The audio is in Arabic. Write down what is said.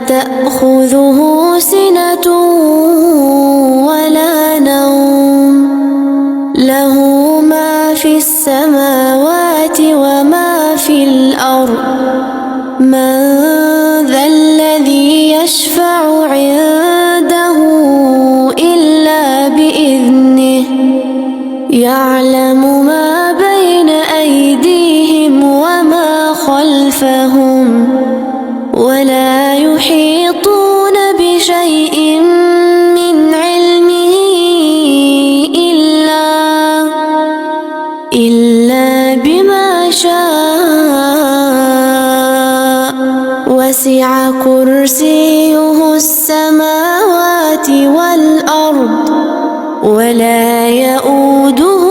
تأخذه سنة ولا نوم له ما في السماوات وما في الأرض من ذا الذي يشفع عنده إلا بإذنه يعلم ما بين أيديهم وما خلفهم ولا يحيطون بشيء من علمه إلا بما شاء وسع كرسيه السماوات والأرض ولا يئوده